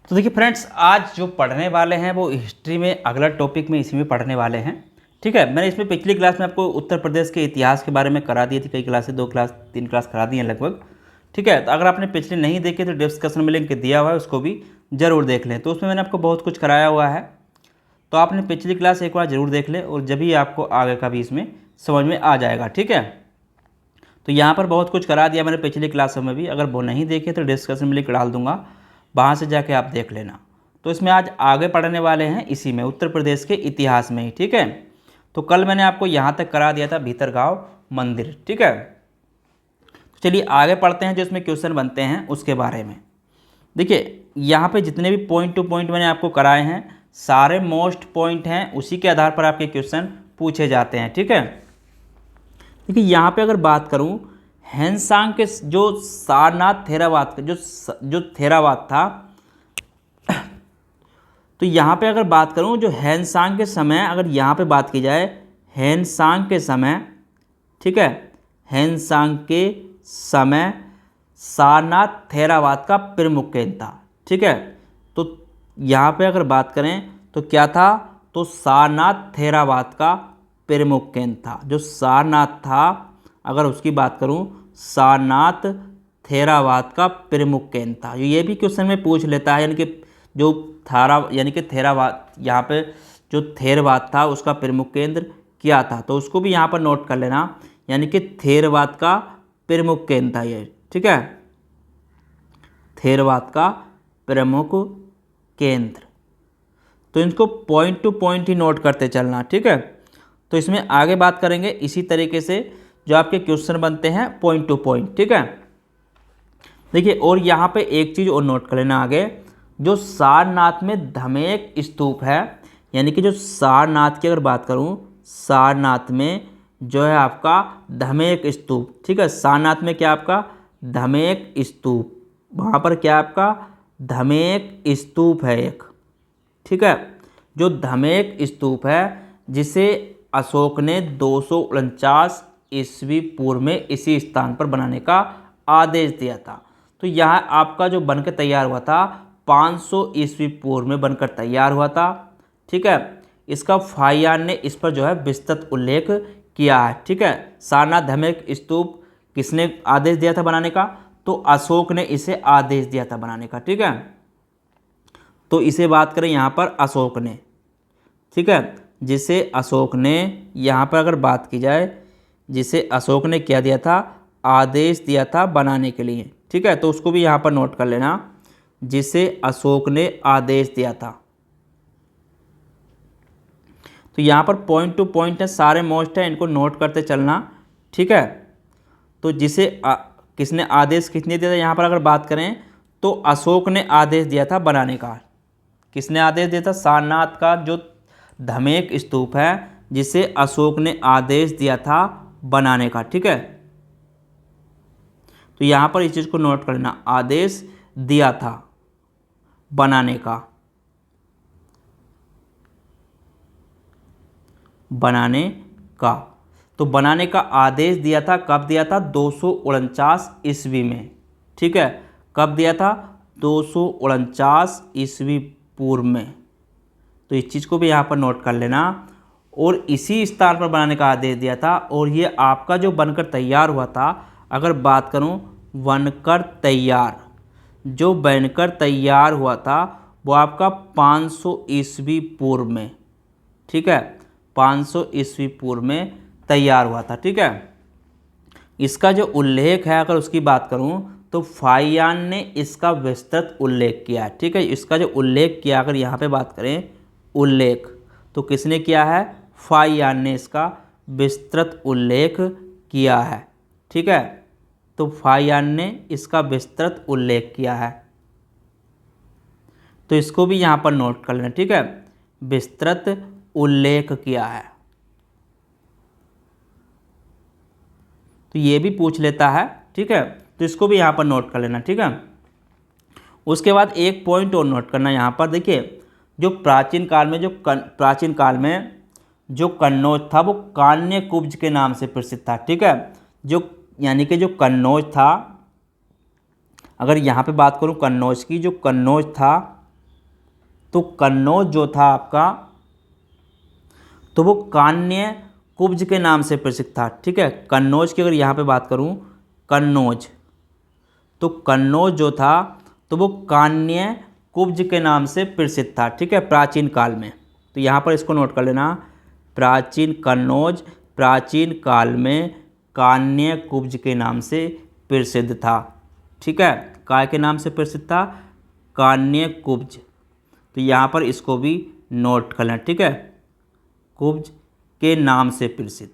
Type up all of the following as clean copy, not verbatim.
तो देखिए फ्रेंड्स, आज जो पढ़ने वाले हैं वो हिस्ट्री में अगला टॉपिक में इसी में पढ़ने वाले हैं। ठीक है, मैंने इसमें पिछली क्लास में आपको उत्तर प्रदेश के इतिहास के बारे में करा दी थी, कई क्लासें 2 क्लास 3 क्लास करा दी हैं लगभग। ठीक है, तो अगर आपने पिछले नहीं देखे तो डिस्कशन में लिंक दिया हुआ है, उसको भी ज़रूर देख लें। तो उसमें मैंने आपको बहुत कुछ कराया हुआ है, तो आपने पिछली क्लास एक बार ज़रूर देख लें और जब ही आपको आगे का भी इसमें समझ में आ जाएगा। ठीक है, तो यहाँ पर बहुत कुछ करा दिया मैंने पिछली क्लासों में भी, अगर वो नहीं देखे तो डिस्कशन में लिंक डाल दूंगा, वहाँ से जाके आप देख लेना। तो इसमें आज आगे पढ़ने वाले हैं इसी में, उत्तर प्रदेश के इतिहास में ही। ठीक है, तो कल मैंने आपको यहाँ तक करा दिया था भीतरगांव मंदिर। ठीक है, तो चलिए आगे पढ़ते हैं, जो इसमें क्वेश्चन बनते हैं उसके बारे में। देखिए यहाँ पे जितने भी पॉइंट टू पॉइंट मैंने आपको कराए हैं, सारे मोस्ट पॉइंट हैं, उसी के आधार पर आपके क्वेश्चन पूछे जाते हैं। ठीक है, देखिए यहाँ पे अगर बात करूँ हैंसांग के जो सारनाथ थेरावाद का जो थेरावाद था, तो यहाँ पे अगर बात करूँ जो हैंसांग के समय, अगर यहाँ पे बात की जाए हैंसांग के समय, ठीक है, हैंसांग के समय सारनाथ थेरावाद का प्रमुख केंद्र था। ठीक है, तो यहाँ पे अगर बात करें तो क्या था, तो सारनाथ थेरावाद का प्रमुख केंद्र था। जो सारनाथ था, अगर उसकी बात करूँ, सारनाथ थेरावाद का प्रमुख केंद्र था। ये भी क्वेश्चन में पूछ लेता है, यानी कि जो थेरावाद, यहाँ पे जो थेरवाद था उसका प्रमुख केंद्र क्या था, तो उसको भी यहाँ पर नोट कर लेना, यानी कि थेरवाद का प्रमुख केंद्र था ये। ठीक है, थेरवाद का प्रमुख केंद्र, तो इनको पॉइंट टू पॉइंट ही नोट करते चलना। ठीक है, तो इसमें आगे बात करेंगे इसी तरीके से जो आपके क्वेश्चन बनते हैं पॉइंट टू पॉइंट। ठीक है, देखिए और यहाँ पे एक चीज़ और नोट कर लेना आगे, जो सारनाथ में धमेक स्तूप है, यानी कि जो सारनाथ की अगर बात करूँ, सारनाथ में जो है आपका धमेक स्तूप। ठीक है, सारनाथ में क्या आपका धमेक स्तूप, वहाँ पर क्या आपका धमेक स्तूप है एक। ठीक है, जो धमेक स्तूप है जिसे अशोक ने 249 ईस्वी पूर्व में इसी स्थान पर बनाने का आदेश दिया था। तो यह आपका जो बनकर तैयार हुआ था 500 ईस्वी पूर्व में बनकर तैयार हुआ था। ठीक है, इसका फाहियान ने इस पर जो है विस्तृत उल्लेख किया है। ठीक है, सारनाथ धमेक स्तूप किसने आदेश दिया था बनाने का, तो अशोक ने इसे आदेश दिया था बनाने का। ठीक है, तो इसे बात करें यहाँ पर अशोक ने। ठीक है, जिसे अशोक ने, यहाँ पर अगर बात की जाए, जिसे अशोक ने क्या दिया था, आदेश दिया था बनाने के लिए। ठीक है, तो उसको भी यहाँ पर नोट कर लेना, जिसे अशोक ने आदेश दिया था। तो यहाँ पर पॉइंट टू पॉइंट है, सारे मोस्ट है, इनको नोट करते चलना। ठीक है, तो जिसे किसने आदेश किसने दिया था, यहाँ पर अगर बात करें तो अशोक ने आदेश दिया था बनाने का। किसने आदेश दिया था, सारनाथ का जो धमेक स्तूप है जिसे अशोक ने आदेश दिया था बनाने का। ठीक है, तो यहाँ पर इस चीज़ को नोट कर लेना, आदेश दिया था बनाने का, बनाने का। तो बनाने का आदेश दिया था, कब दिया था, 249 ईस्वी में। ठीक है, कब दिया था, 249 ईस्वी पूर्व में। तो इस चीज़ को भी यहाँ पर नोट कर लेना, और इसी स्थान पर बनाने का आदेश दिया था। और ये आपका जो बनकर तैयार हुआ था, अगर बात करूँ बनकर तैयार, जो बनकर तैयार हुआ था वो आपका 500 ईस्वी पूर्व में। ठीक है, 500 ईस्वी पूर्व में तैयार हुआ था। ठीक है, इसका जो उल्लेख है, अगर उसकी बात करूं तो फाहियान ने इसका विस्तृत उल्लेख किया है। ठीक है, इसका जो उल्लेख किया, अगर यहाँ पे बात करें उल्लेख, तो किसने किया है, फाहियान ने इसका विस्तृत उल्लेख किया है। ठीक है, तो फाहियान ने इसका विस्तृत उल्लेख किया है, तो इसको भी यहाँ पर नोट कर लेना। ठीक है, विस्तृत उल्लेख किया है, तो ये भी पूछ लेता है। ठीक है, तो इसको भी यहाँ पर नोट कर लेना। ठीक है, उसके बाद एक पॉइंट और नोट करना यहाँ पर, देखिए जो प्राचीन काल में जो कन्नौज था वो कान्यकुब्ज के नाम से प्रसिद्ध था। ठीक है, जो यानी कि जो कन्नौज था, अगर यहाँ पे बात करूँ कन्नौज की, जो कन्नौज था तो कन्नौज जो था आपका, तो वो कान्य कुब्ज के नाम से प्रसिद्ध था। ठीक है, कन्नौज की अगर यहाँ पे बात करूँ, कन्नौज, तो कन्नौज जो था तो वो कान्य कुब्ज के नाम से प्रसिद्ध था। ठीक है, प्राचीन काल में। तो यहाँ पर इसको नोट कर लेना, प्राचीन कन्नौज प्राचीन काल में कान्य कुब्ज के नाम से प्रसिद्ध था। ठीक है, काय के नाम से प्रसिद्ध था, कान्य कुब्ज। तो यहाँ पर इसको भी नोट कर लेना। ठीक है, कुब्ज के नाम से प्रसिद्ध।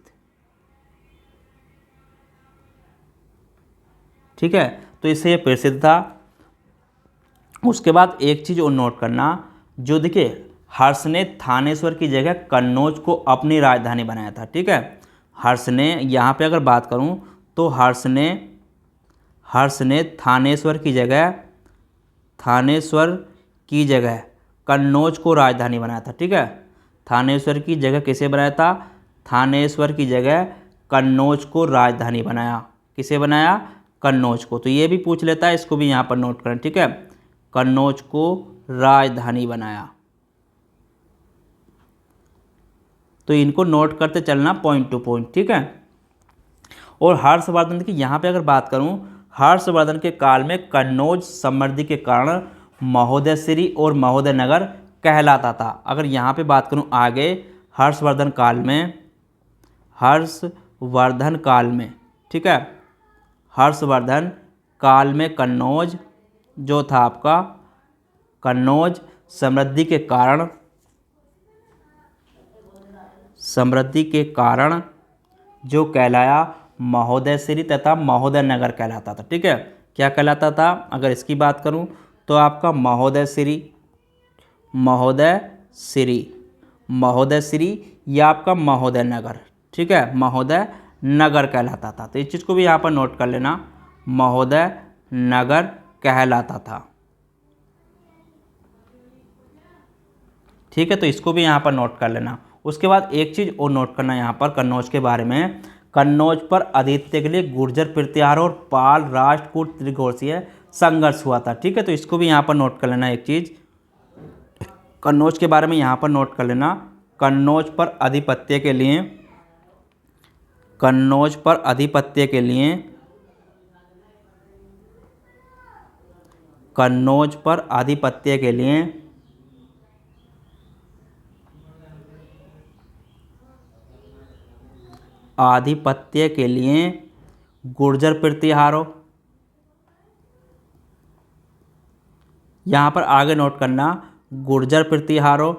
ठीक है, तो इससे ये प्रसिद्ध था। उसके बाद एक चीज़ और नोट करना, जो देखिए हर्ष ने थानेश्वर की जगह कन्नौज को अपनी राजधानी बनाया था। ठीक है, हर्ष ने, यहाँ पे अगर बात करूँ तो हर्ष ने थानेश्वर की जगह कन्नौज को राजधानी बनाया था। ठीक है, थानेश्वर की जगह किसे बनाया था, थानेश्वर की जगह कन्नौज को राजधानी बनाया। किसे बनाया, कन्नौज को। तो ये भी पूछ लेता है, इसको भी यहाँ पर नोट करें। ठीक है, कन्नौज को राजधानी बनाया। तो इनको नोट करते चलना पॉइंट टू पॉइंट। ठीक है, और हर्षवर्धन की यहाँ पे अगर बात करूँ, हर्षवर्धन के काल में कन्नौज समृद्धि के कारण महोदयसिरी और महोदय नगर कहलाता था। अगर यहाँ पे बात करूँ आगे, हर्षवर्धन काल में, ठीक है, हर्षवर्धन काल में कन्नौज जो था आपका, कन्नौज समृद्धि के कारण जो कहलाया महोदयसिरी तथा महोदय नगर कहलाता था। ठीक है, क्या कहलाता था, अगर इसकी बात करूं तो आपका महोदयसिरी या आपका महोदय नगर। ठीक है, महोदय नगर कहलाता था। तो इस चीज़ को भी यहाँ पर नोट कर लेना, महोदय नगर कहलाता था। ठीक है, तो इसको भी यहाँ पर नोट कर लेना। उसके बाद एक चीज़ और नोट करना यहाँ पर कन्नौज के बारे में, कन्नौज पर आधिपत्य के लिए गुर्जर प्रतिहार और पाल राष्ट्रकूट त्रिकोणीय संघर्ष हुआ था। ठीक है, तो इसको भी यहाँ पर नोट कर लेना। एक चीज़ कन्नौज के बारे में यहाँ पर नोट कर लेना, कन्नौज पर आधिपत्य के लिए गुर्जर प्रतिहारों, यहाँ पर आगे नोट करना, गुर्जर प्रतिहारों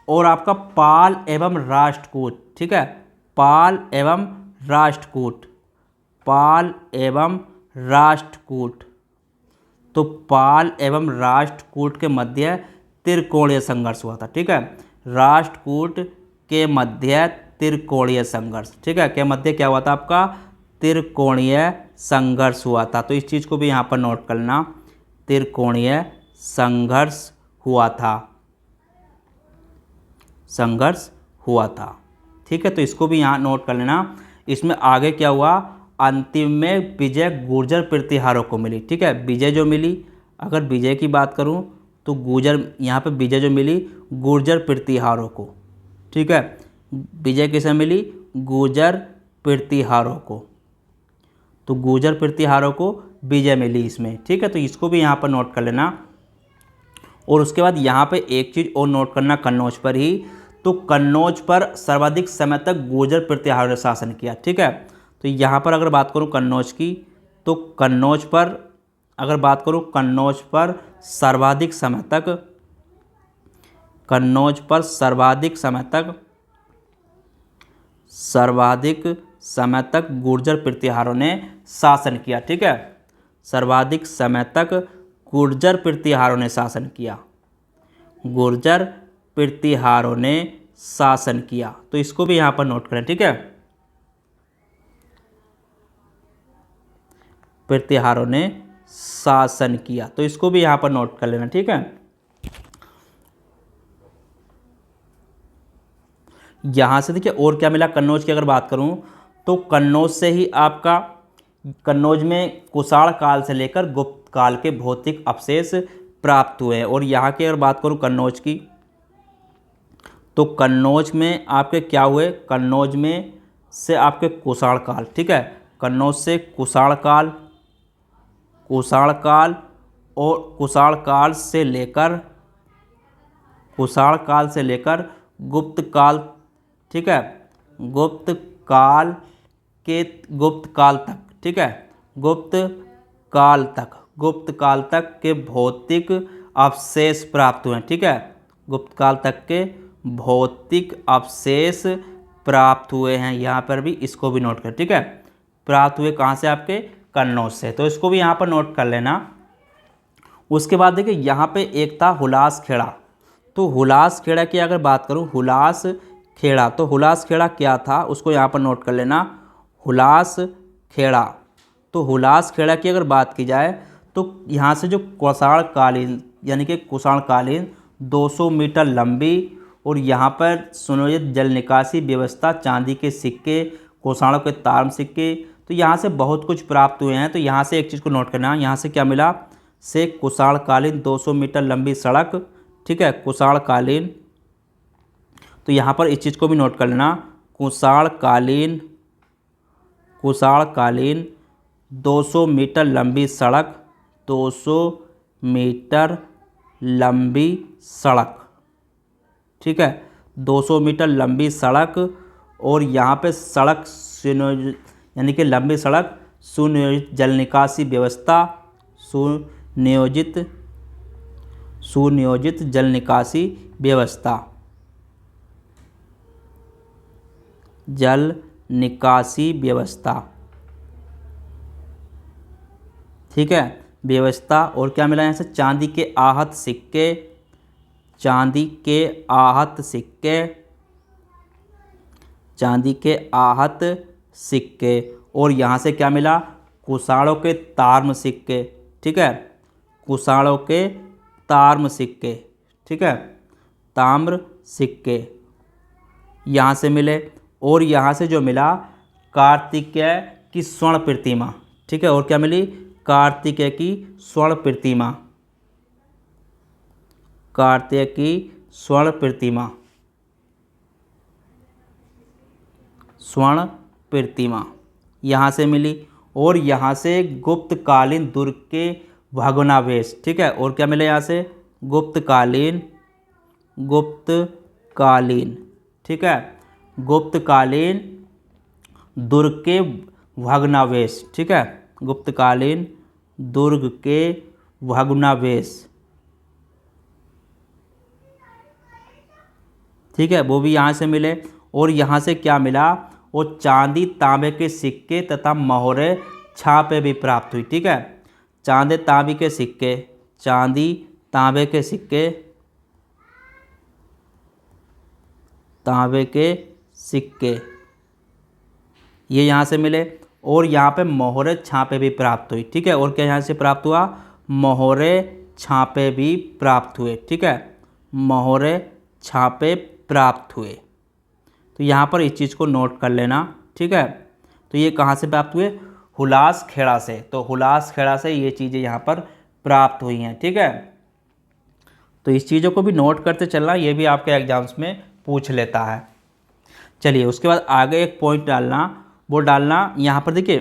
और आपका पाल एवं राष्ट्रकूट। ठीक है, पाल एवं राष्ट्रकूट। तो पाल एवं राष्ट्रकूट के मध्य त्रिकोणीय संघर्ष हुआ था। ठीक है, राष्ट्रकूट के मध्य त्रिकोणीय संघर्ष। ठीक है, के मध्य क्या हुआ था आपका, त्रिकोणीय संघर्ष हुआ था। तो इस चीज़ को भी यहाँ पर नोट करना, त्रिकोणीय संघर्ष हुआ था। ठीक है, तो इसको भी यहाँ नोट कर लेना। इसमें आगे क्या हुआ, अंतिम में विजय गुर्जर प्रतिहारों को मिली। ठीक है, विजय जो मिली, अगर विजय की बात करूं तो यहाँ पे विजय जो मिली गुर्जर प्रतिहारों को। ठीक है, विजय किसे मिली, गुर्जर प्रतिहारों को। तो गुर्जर प्रतिहारों को विजय मिली इसमें। ठीक है, तो इसको भी यहाँ पर नोट कर लेना। और उसके बाद यहाँ पे एक चीज़ और नोट करना कन्नौज पर ही, तो कन्नौज पर सर्वाधिक समय तक गुर्जर प्रतिहारों ने शासन किया। ठीक है, तो यहाँ पर अगर बात करूँ कन्नौज की, तो कन्नौज पर सर्वाधिक समय तक गुर्जर प्रतिहारों ने शासन किया। ठीक है, सर्वाधिक समय तक गुर्जर प्रतिहारों ने शासन किया। तो इसको भी यहाँ पर नोट करें। ठीक है, प्रतिहारों ने शासन किया, तो इसको भी यहाँ पर नोट कर लेना। ठीक है, यहाँ से देखिए और क्या मिला कन्नौज की अगर बात करूँ तो कन्नौज से ही आपका, कन्नौज में कुषाण काल से लेकर गुप्त काल के भौतिक अवशेष प्राप्त हुए हैं। और यहाँ की अगर बात करूँ कन्नौज की, तो कन्नौज में आपके क्या हुए, कन्नौज में से आपके कुषाण काल, ठीक है, कन्नौज से कुषाण काल, कुषाण काल और कुषाण काल से लेकर, कुषाण काल से लेकर गुप्त काल, ठीक है, गुप्त काल के, गुप्त काल तक, ठीक है, गुप्त काल तक, गुप्त काल तक के भौतिक अवशेष प्राप्त हुए हैं, ठीक है, गुप्त काल तक के भौतिक अवशेष प्राप्त हुए हैं। यहाँ पर भी इसको भी नोट कर, ठीक है, प्राप्त हुए कहाँ से, आपके कन्नौज से, तो इसको भी यहाँ पर नोट कर लेना। उसके बाद देखिए यहाँ पे एक था हुलास खेड़ा, तो हुलास खेड़ा की अगर बात करूँ, हुलास खेड़ा, तो हुलास खेड़ा क्या था उसको यहाँ पर नोट कर लेना, हुलास खेड़ा। तो हुलास खेड़ा की अगर बात की जाए तो यहाँ से जो कुषाण कालीन, यानी कि कुषाण कालीन 200 मीटर लंबी और यहाँ पर सुनियोजित जल निकासी व्यवस्था, चांदी के सिक्के, कुषाणों के ताम्र सिक्के, तो यहाँ से बहुत कुछ प्राप्त हुए हैं। तो यहाँ से एक चीज़ को नोट करना, यहाँ से क्या मिला, से कुषाण कालीन 200 मीटर लंबी सड़क, ठीक है, कुषाण कालीन, तो यहाँ पर इस चीज़ को भी नोट कर लेना, कुषाण कालीन, कुषाण कालीन 200 मीटर लंबी सड़क, 200 मीटर लंबी सड़क, ठीक है, 200 मीटर लंबी सड़क। और यहाँ पे सड़क यानी कि लंबी सड़क, सुनियोजित जल निकासी व्यवस्था, सुनियोजित सुनियोजित जल निकासी व्यवस्था, जल निकासी व्यवस्था, ठीक है, व्यवस्था। और क्या मिला यहाँ से, चांदी के आहत सिक्के, चांदी के आहत सिक्के, चांदी के आहत सिक्के। और यहाँ से क्या मिला, कुषाणों के ताम्र सिक्के, ठीक है, कुषाणों के ताम्र सिक्के, ठीक है, ताम्र सिक्के यहाँ से मिले। और यहाँ से जो मिला कार्तिकेय की स्वर्ण प्रतिमा, ठीक है, और क्या मिली, कार्तिकेय की स्वर्ण प्रतिमा, कार्तिकेय की स्वर्ण प्रतिमा, स्वर्ण प्रतिमा यहाँ से मिली। और यहाँ से गुप्तकालीन दुर्ग के भग्नावशेष, ठीक है, और क्या मिले यहाँ से, गुप्तकालीन, गुप्तकालीन, ठीक है, गुप्तकालीन दुर्ग के भग्नावशेष, ठीक है, गुप्तकालीन दुर्ग के भग्नावशेष, ठीक है, वो भी यहाँ से मिले। और यहाँ से क्या मिला, वो चांदी तांबे के सिक्के तथा मोहरे छापे भी प्राप्त हुई, ठीक है, चांदी तांबे के सिक्के, चांदी तांबे के सिक्के, तांबे के सिक्के ये यहाँ से मिले। और यहाँ पे मोहरे छापे भी प्राप्त हुई, ठीक है, और क्या यहाँ से प्राप्त हुआ, मोहरे छापे भी प्राप्त हुए, ठीक है, मोहरे छापे प्राप्त हुए। तो यहाँ पर इस चीज़ को नोट कर लेना, ठीक है। तो ये कहाँ से प्राप्त हुए, हुलास खेड़ा से, तो हुलास खेड़ा से ये चीज़ें यहाँ पर प्राप्त हुई हैं, ठीक है। तो इस चीज़ों को भी नोट करते चलना, ये भी आपके एग्जाम्स में पूछ लेता है। चलिए उसके बाद आगे एक पॉइंट डालना, वो डालना यहाँ पर देखिए,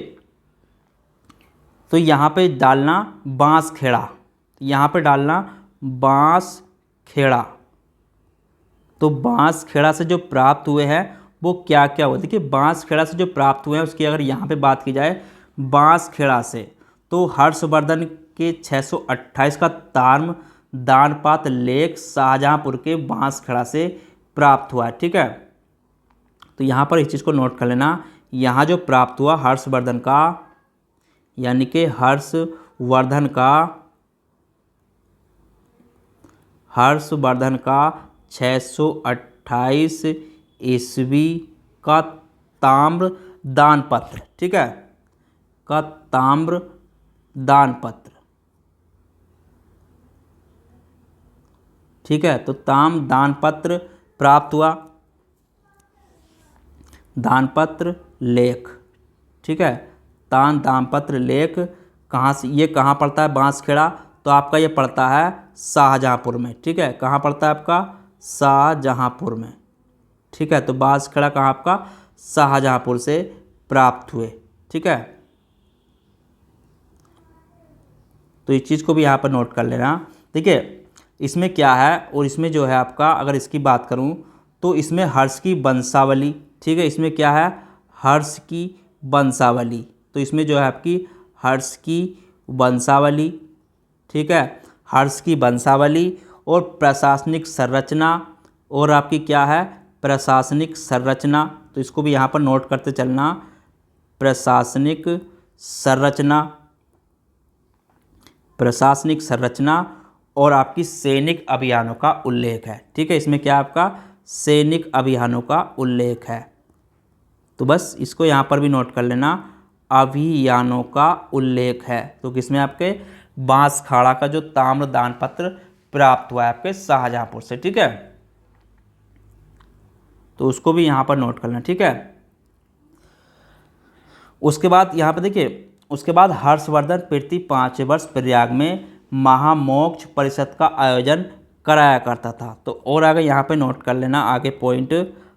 तो यहाँ पे डालना बांस खेड़ा, यहाँ पे डालना बांस खेड़ा। तो बांस खेड़ा से जो प्राप्त हुए हैं वो क्या क्या हुआ, देखिए बांस खेड़ा से जो प्राप्त हुए हैं उसकी अगर यहाँ पे बात की जाए, बांस खेड़ा से तो हर्षवर्धन के 628 का ताम्र दानपात्र लेख शाहजहाँपुर के बांस खेड़ा से प्राप्त हुआ, ठीक है। तो यहाँ पर इस चीज़ को नोट कर लेना, यहाँ जो प्राप्त हुआ हर्षवर्धन का, यानी कि हर्षवर्धन का 628 ईस्वी का ताम्र दानपत्र, ठीक है, का ताम्र दानपत्र, ठीक है। तो ताम्र दानपत्र प्राप्त हुआ, दानपत्र लेख, ठीक है। तान दामपत्र लेक कहाँ से, ये कहाँ पड़ता है बांसखेड़ा, तो आपका ये पड़ता है शाहजहाँपुर में, ठीक है। कहाँ पड़ता है आपका, शाहजहाँपुर में, ठीक है। तो बांसखेड़ा कहाँ आपका, शाहजहाँपुर से प्राप्त हुए, ठीक है। तो इस चीज़ को भी यहाँ पर नोट कर लेना। देखिए इसमें क्या है, और इसमें जो है आपका, अगर इसकी बात करूँ तो इसमें हर्ष की वंशावली, ठीक है। इसमें क्या है, हर्ष की वंशावली, तो इसमें जो है आपकी हर्ष की वंशावली, ठीक है। हर्ष की वंशावली और प्रशासनिक संरचना, और आपकी क्या है, प्रशासनिक संरचना, तो इसको भी यहाँ पर नोट करते चलना। प्रशासनिक संरचना, प्रशासनिक संरचना और आपकी सैनिक अभियानों का उल्लेख है, ठीक है। इसमें क्या आपका, सैनिक अभियानों का उल्लेख है। तो बस इसको यहाँ पर भी नोट कर लेना, अभियानों का उल्लेख है। तो किसमें, आपके बांसखाड़ा का जो ताम्र दानपत्र प्राप्त हुआ है आपके शाहजहाँपुर से, ठीक है। तो उसको भी यहाँ पर नोट करना, ठीक है। उसके बाद यहाँ पर देखिए, उसके बाद हर्षवर्धन प्रति 5 वर्ष प्रयाग में महामोक्ष परिषद का आयोजन कराया करता था। तो और आगे यहाँ पे नोट कर लेना आगे पॉइंट,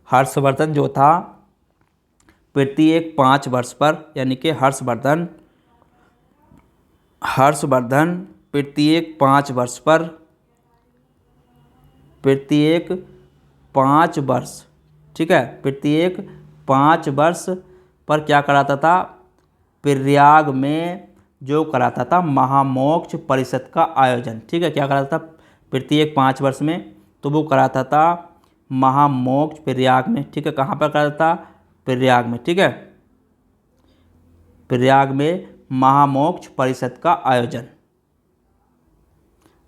हर्षवर्धन जो था प्रत्येक 5 वर्ष पर, यानी कि हर्षवर्धन प्रत्येक 5 वर्ष पर, प्रत्येक 5 वर्ष, ठीक है, प्रत्येक 5 वर्ष पर क्या कराता था, प्रयाग में जो कराता था महामोक्ष परिषद का आयोजन, ठीक है। क्या कराता था प्रत्येक 5 वर्ष में, तो वो कराता था महामोक्ष प्रयाग में, ठीक है। कहाँ पर कराता था, प्रयाग में, ठीक है। प्रयाग में महामोक्ष परिषद का आयोजन,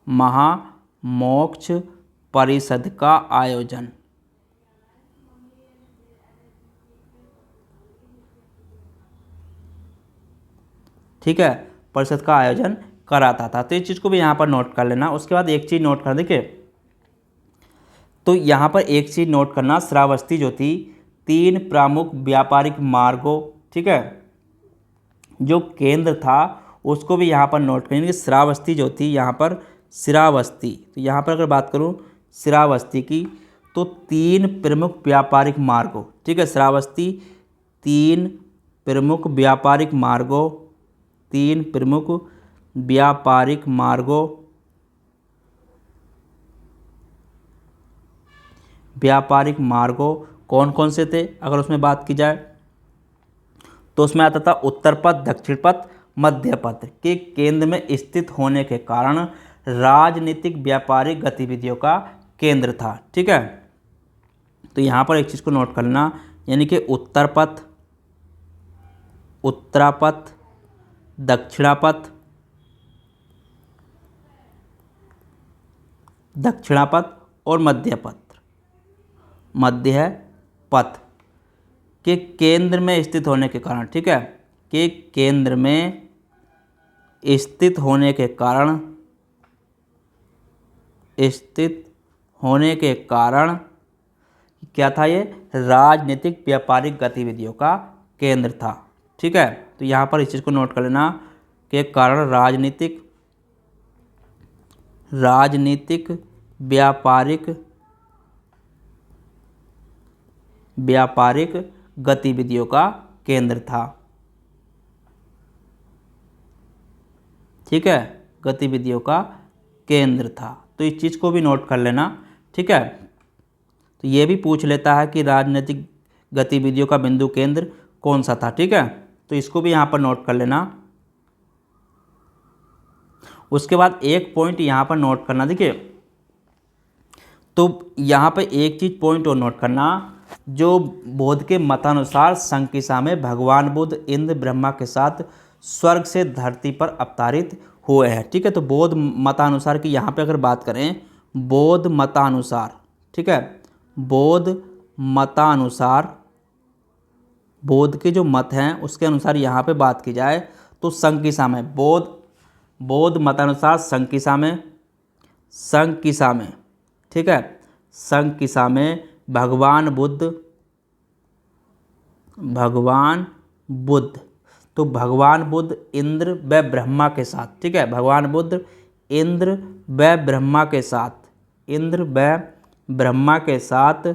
महामोक्ष परिषद का आयोजन, ठीक है, परिषद का आयोजन कराता था। तो इस चीज़ को भी यहाँ पर नोट कर लेना। उसके बाद एक चीज़ नोट कर, देखिए तो यहाँ पर एक चीज़ नोट करना, श्रावस्ती जो थी 3 प्रमुख व्यापारिक मार्गों, ठीक है, जो केंद्र था उसको भी यहाँ पर नोट करेंगे। श्रावस्ती जो थी यहाँ पर, श्रावस्ती, तो यहाँ पर अगर बात करूँ श्रावस्ती की, तो 3 प्रमुख व्यापारिक मार्गों, ठीक है। श्रावस्ती 3 प्रमुख व्यापारिक मार्गों, 3 प्रमुख व्यापारिक मार्गों, व्यापारिक मार्गों कौन कौन से थे, अगर उसमें बात की जाए तो उसमें आता था उत्तर पथ, दक्षिण पथ, मध्य पथ के केंद्र में स्थित होने के कारण राजनीतिक व्यापारिक गतिविधियों का केंद्र था, ठीक है। तो यहाँ पर एक चीज़ को नोट करना, यानी कि उत्तर पथ, उत्तरापथ, दक्षिणापथ, दक्षिणापथ और मध्य पथ के केंद्र में स्थित होने के कारण, ठीक है, के केंद्र में स्थित होने के कारण, स्थित होने के कारण क्या था, ये राजनीतिक व्यापारिक गतिविधियों का केंद्र था, ठीक है। तो यहाँ पर इस चीज़ को नोट कर लेना के कारण राजनीतिक व्यापारिक गतिविधियों का केंद्र था, ठीक है, गतिविधियों का केंद्र था। तो इस चीज़ को भी नोट कर लेना, ठीक है। तो ये भी पूछ लेता है कि राजनीतिक गतिविधियों का बिंदु केंद्र कौन सा था, ठीक है। तो इसको भी यहाँ पर नोट कर लेना। उसके बाद एक पॉइंट यहाँ पर नोट करना, देखिए तो यहाँ पर एक चीज़ पॉइंट और नोट करना, जो बौद्ध के मतानुसार संकिसा में भगवान बुद्ध इंद्र ब्रह्मा के साथ स्वर्ग से धरती पर अवतरित हुए हैं, ठीक है। तो बौद्ध मतानुसार की यहाँ पे अगर बात करें, बौद्ध मतानुसार, ठीक है, बौद्ध मतानुसार, बौद्ध के जो मत हैं उसके अनुसार यहाँ पे बात की जाए तो संकिसा में, बौद्ध मतानुसार संकिसा में, ठीक है, संकिसा में भगवान बुद्ध तो भगवान बुद्ध इंद्र व ब्रह्मा के साथ, ठीक है, भगवान बुद्ध इंद्र व ब्रह्मा के साथ, इंद्र व ब्रह्मा के साथ,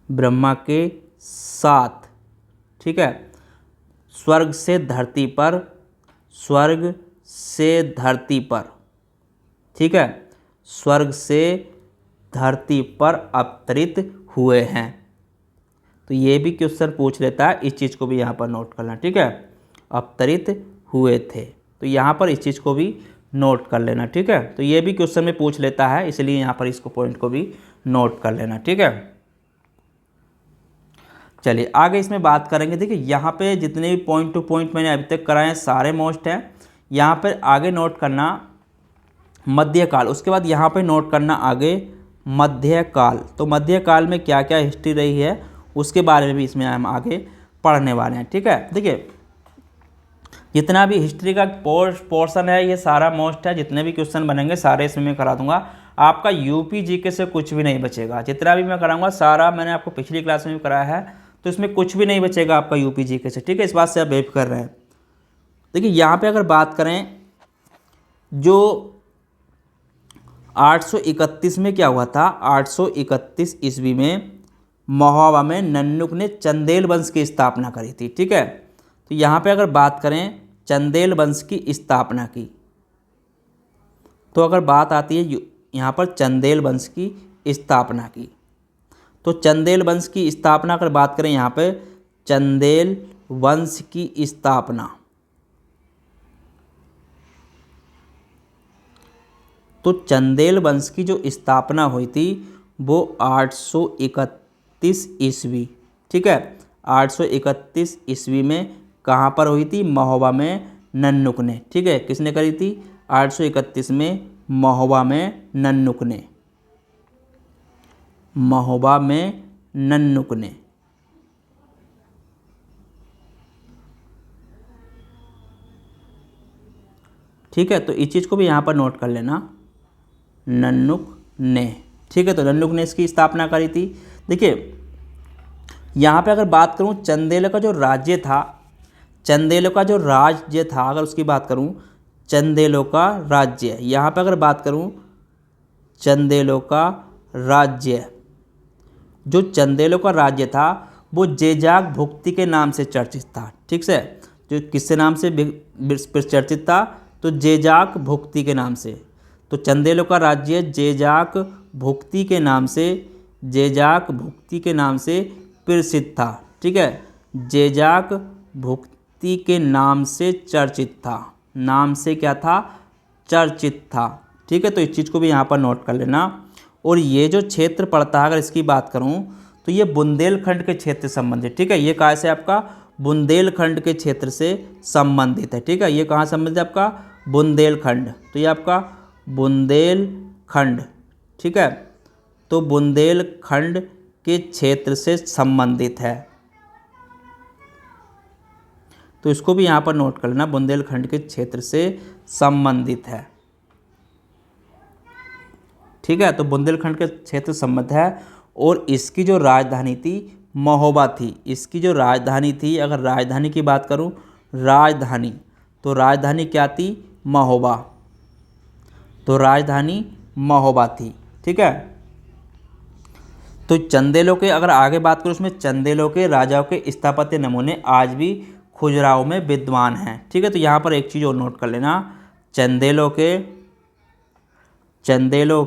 ब्रह्मा के साथ, ठीक है, स्वर्ग से धरती पर, स्वर्ग से धरती पर, ठीक है, स्वर्ग से धरती पर अवतरित हुए हैं। तो ये भी क्वेश्चन पूछ लेता है, इस चीज़ को भी यहाँ पर नोट करना, ठीक है, अवतरित हुए थे, तो यहाँ पर इस चीज़ को भी नोट कर लेना, ठीक है। तो ये भी क्वेश्चन में पूछ लेता है, इसलिए यहाँ पर इसको पॉइंट को भी नोट कर लेना, ठीक है। चलिए आगे इसमें बात करेंगे। देखिए यहाँ पे जितने भी पॉइंट टू पॉइंट मैंने अभी तक कराए हैं सारे मोस्ट हैं। यहाँ पर आगे नोट करना मध्यकाल, उसके बाद यहाँ पे नोट करना आगे मध्यकाल। तो मध्यकाल में क्या क्या हिस्ट्री रही है उसके बारे में भी इसमें हम आगे पढ़ने वाले हैं, ठीक है। देखिए जितना भी हिस्ट्री का पोर्शन है ये सारा मोस्ट है, जितने भी क्वेश्चन बनेंगे सारे इसमें मैं करा दूंगा। आपका यूपी जीके से कुछ भी नहीं बचेगा, जितना भी मैं कराऊंगा सारा मैंने आपको पिछली क्लास में भी कराया है, तो इसमें कुछ भी नहीं बचेगा आपका यूपी जीके से, ठीक है, इस बात से आप बेफ कर रहे हैं। देखिए यहाँ पे अगर बात करें जो 831 में क्या हुआ था, 831 ईस्वी में महोबा में नन्नुक ने चंदेल वंश की स्थापना करी थी, ठीक है। तो यहाँ पे अगर बात करें चंदेल वंश की स्थापना की, तो अगर बात आती है यहाँ पर चंदेल वंश की स्थापना की, तो चंदेल वंश की स्थापना अगर बात करें यहाँ पे चंदेल वंश की स्थापना, तो चंदेल वंश की जो स्थापना हुई थी वो 831 ईस्वी, ठीक है, 831 ईस्वी में कहाँ पर हुई थी, महोबा में नन्नुक ने, ठीक है, किसने करी थी, 831 में महोबा में नन्नुक ने, महोबा में नन्नुक ने, ठीक है। तो इस चीज़ को भी यहाँ पर नोट कर लेना, नन्नुक ने, ठीक है। तो नन्नुक ने इसकी स्थापना करी थी। देखिए यहाँ पे अगर बात करूँ चंदेलों का जो राज्य था, चंदेलों का जो राज्य था अगर उसकी बात करूँ, चंदेलों का राज्य, यहाँ पे अगर बात करूँ चंदेलों का राज्य, जो चंदेलों का राज्य था वो जेजाक भुक्ति के नाम से चर्चित था, ठीक से, जो किससे नाम से चर्चित था, तो जेजाक भुक्ति के नाम से। तो चंदेलों का राज्य जेजाक भुक्ति के नाम से, जेजाक भुक्ति के नाम से प्रसिद्ध था, ठीक है, जेजाक भुक्ति के नाम से चर्चित था, नाम से क्या था, चर्चित था, ठीक है। तो इस चीज़ को भी यहाँ पर नोट कर लेना। और ये जो क्षेत्र पड़ता है अगर इसकी बात करूँ तो ये बुंदेलखंड के क्षेत्र से संबंधित, ठीक है, ये कहाँ से आपका बुंदेलखंड के क्षेत्र से संबंधित है, ठीक है, ये कहाँ संबंधित है आपका बुंदेलखंड, तो ये आपका बुंदेलखंड, ठीक है, तो बुंदेलखंड के क्षेत्र से संबंधित है, तो इसको भी यहाँ पर नोट कर लेना, बुंदेलखंड के क्षेत्र से संबंधित है, ठीक है। तो बुंदेलखंड के क्षेत्र से संबंधित है। और इसकी जो राजधानी थी महोबा थी, इसकी जो राजधानी थी, अगर राजधानी की बात करूँ राजधानी, तो राजधानी क्या थी, महोबा, तो राजधानी महोबा थी, ठीक है। तो चंदेलों के अगर आगे बात करूँ उसमें चंदेलों के राजाओं के स्थापत्य नमूने आज भी खुजराहो में विद्यमान हैं, ठीक है। तो यहाँ पर एक चीज़ और नोट कर लेना, चंदेलों के चंदेल राजाओं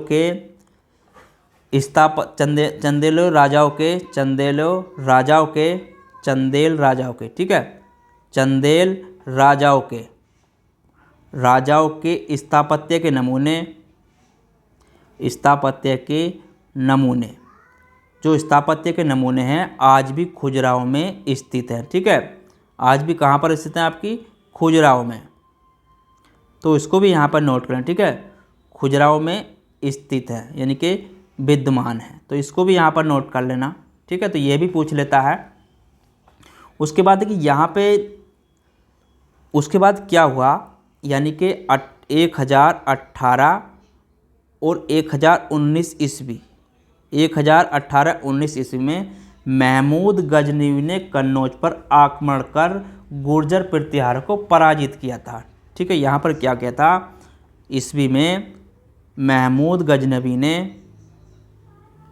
के, ठीक है, चंदेल राजाओं के स्थापत्य के नमूने, जो स्थापत्य के नमूने हैं आज भी खुजराहो में स्थित हैं, ठीक है, आज भी कहाँ पर स्थित हैं आपकी खुजराहो में, तो इसको भी यहाँ पर नोट करें, ठीक है, खुजराहो में स्थित है यानी कि विद्यमान है, तो इसको भी यहाँ पर नोट कर लेना, ठीक है। तो ये भी पूछ लेता है। उसके बाद देखिए यहाँ पे उसके बाद क्या हुआ, यानी कि 1018 और 1019 ईस्वी, 1018-19 ईस्वी में महमूद गजनवी ने कन्नौज पर आक्रमण कर गुर्जर प्रतिहारों को पराजित किया था। ठीक है, यहाँ पर क्या कहता, ईस्वी में महमूद गजनवी ने,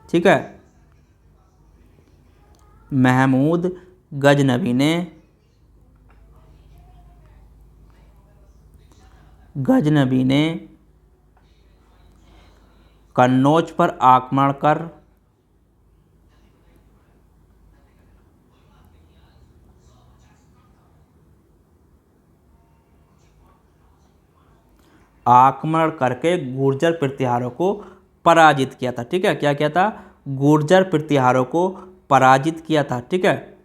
ठीक है, महमूद गजनवी ने कन्नौज पर आक्रमण कर आक्रमण करके गुर्जर प्रतिहारों को पराजित किया था। ठीक है, क्या किया था, गुर्जर प्रतिहारों को पराजित किया था। ठीक है,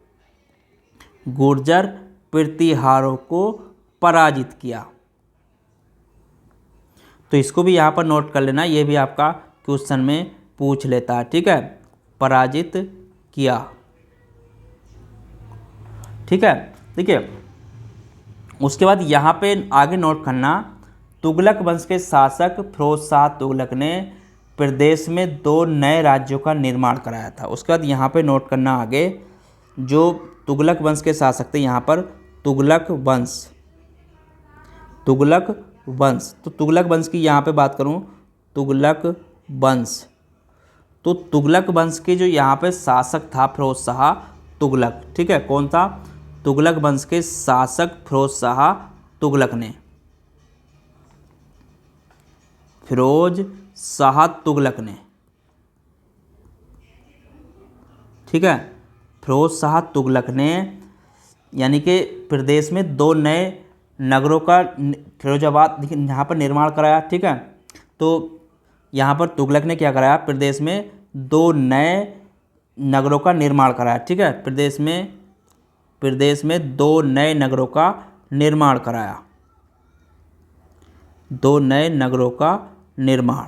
गुर्जर प्रतिहारों को पराजित किया। तो इसको भी यहाँ पर नोट कर लेना, ये भी आपका क्वेश्चन में पूछ लेता है। ठीक है, पराजित किया। ठीक है, देखिए उसके बाद यहाँ पे आगे नोट करना, तुगलक वंश के शासक फिरोज शाह तुगलक ने प्रदेश में 2 नए राज्यों का निर्माण कराया था। उसके बाद यहाँ पे नोट करना आगे, जो तुगलक वंश के शासक थे यहाँ पर तुगलक वंश, तो तुगलक वंश की यहाँ पे बात करूँ, तुगलक वंश, तो तुगलक वंश के जो यहाँ पे शासक था फिरोज शाह तुगलक। ठीक है, कौन था, तुगलक वंश के शासक फिरोज शाह तुगलक ने, फिरोज शाह तुगलक ने, ठीक है, फिरोज शाह तुगलक ने यानी कि प्रदेश में 2 नए नगरों का फिरोजाबाद देखिए यहाँ पर निर्माण कराया। ठीक है, तो यहाँ पर तुगलक ने क्या कराया, प्रदेश में 2 नए नगरों का निर्माण कराया। ठीक है, प्रदेश में 2 नए नगरों का निर्माण कराया, 2 नए नगरों का निर्माण।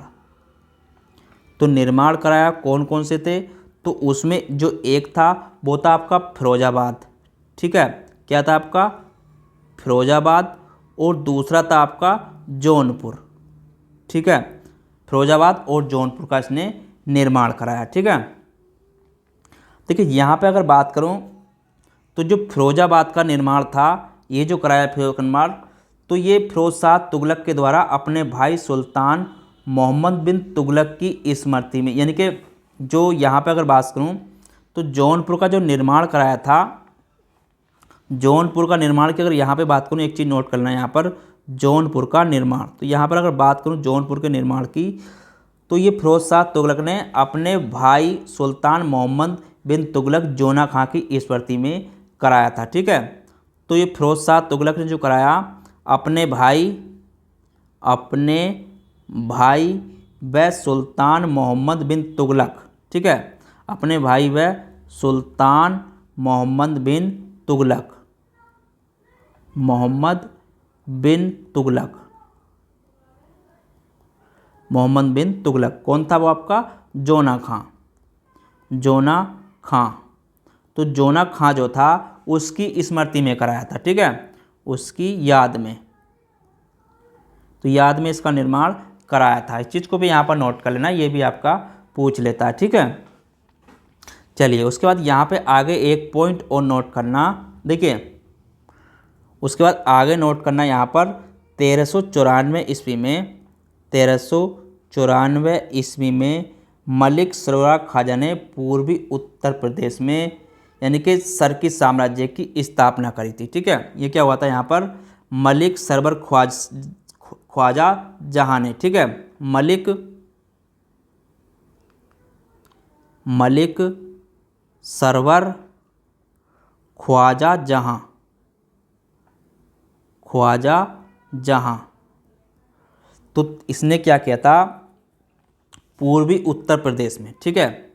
तो निर्माण कराया कौन कौन से थे, तो उसमें जो एक था वो था आपका फिरोजाबाद। ठीक है, क्या था आपका, फिरोजाबाद, और दूसरा था आपका जौनपुर। ठीक है, फिरोजाबाद और जौनपुर का इसने निर्माण कराया। ठीक है, देखिए यहाँ पे अगर बात करूँ तो जो फिरोजाबाद का निर्माण था, ये जो कराया फिरोज निर्माण, तो ये फिरोज शाह तुगलक के द्वारा अपने भाई सुल्तान मोहम्मद बिन तुगलक की स्मृति में, यानी कि जो यहाँ पे अगर बात करूँ तो जौनपुर का जो निर्माण कराया था, जौनपुर का निर्माण की अगर यहाँ पे बात करूँ, एक चीज़ नोट करना है यहाँ पर, जौनपुर का निर्माण, तो यहाँ पर अगर बात करूँ जौनपुर के निर्माण की, तो ये फिरोज शाह तुगलक ने अपने भाई सुल्तान मोहम्मद बिन तुगलक जोना खां की स्मृति में कराया था। ठीक है, तो ये फिरोज शाह तुगलक ने जो कराया अपने भाई व सुल्तान मोहम्मद बिन तुगलक, ठीक है, अपने भाई व सुल्तान मोहम्मद बिन तुगलक, मोहम्मद बिन तुगलक, कौन था वो आपका, जोना खां, तो जोना खां जो था उसकी स्मृति में कराया था। ठीक है, उसकी याद में, तो याद में इसका निर्माण कराया था। इस चीज़ को भी यहाँ पर नोट कर लेना, ये भी आपका पूछ लेता है। ठीक है, चलिए उसके बाद यहाँ पे आगे एक पॉइंट और नोट करना, देखिए उसके बाद आगे नोट करना यहाँ पर 1394 ईस्वी में मलिक सरोवर ख्वाजा ने पूर्वी उत्तर प्रदेश में यानी कि सरकी साम्राज्य की स्थापना करी थी। ठीक है, ये क्या हुआ था यहाँ पर, मलिक सरवर ख्वाजा जहाँ ने, ठीक है, मलिक सरवर ख्वाजा जहाँ, तो इसने क्या किया था, पूर्वी उत्तर प्रदेश में, ठीक है,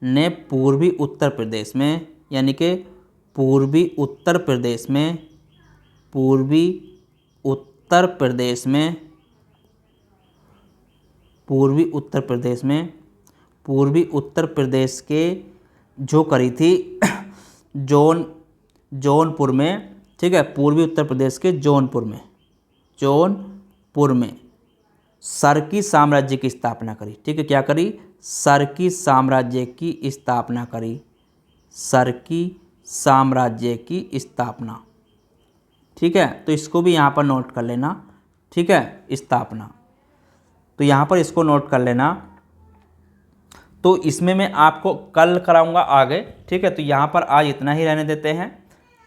ने पूर्वी उत्तर प्रदेश में यानी कि पूर्वी उत्तर प्रदेश के जो करी थी जौनपुर में, ठीक है, पूर्वी उत्तर प्रदेश के जौनपुर में सरकी साम्राज्य की स्थापना करी। ठीक है, क्या करी, सरकी साम्राज्य की स्थापना करी, सरकी साम्राज्य की स्थापना। ठीक है, तो इसको भी यहाँ पर नोट कर लेना। ठीक है, स्थापना, तो यहाँ पर इसको नोट कर लेना। तो इसमें मैं आपको कल कराऊंगा आगे। ठीक है, तो यहाँ पर आज इतना ही रहने देते हैं।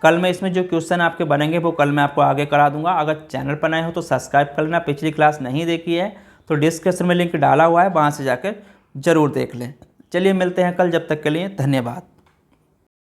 कल में इसमें जो क्वेश्चन आपके बनेंगे वो कल मैं आपको आगे करा दूंगा। अगर चैनल पर नए हो तो सब्सक्राइब कर लेना। पिछली क्लास नहीं देखी है तो डिस्क्रिप्शन में लिंक डाला हुआ है, वहाँ से जाकर ज़रूर देख लें। चलिए मिलते हैं कल, जब तक के लिए धन्यवाद।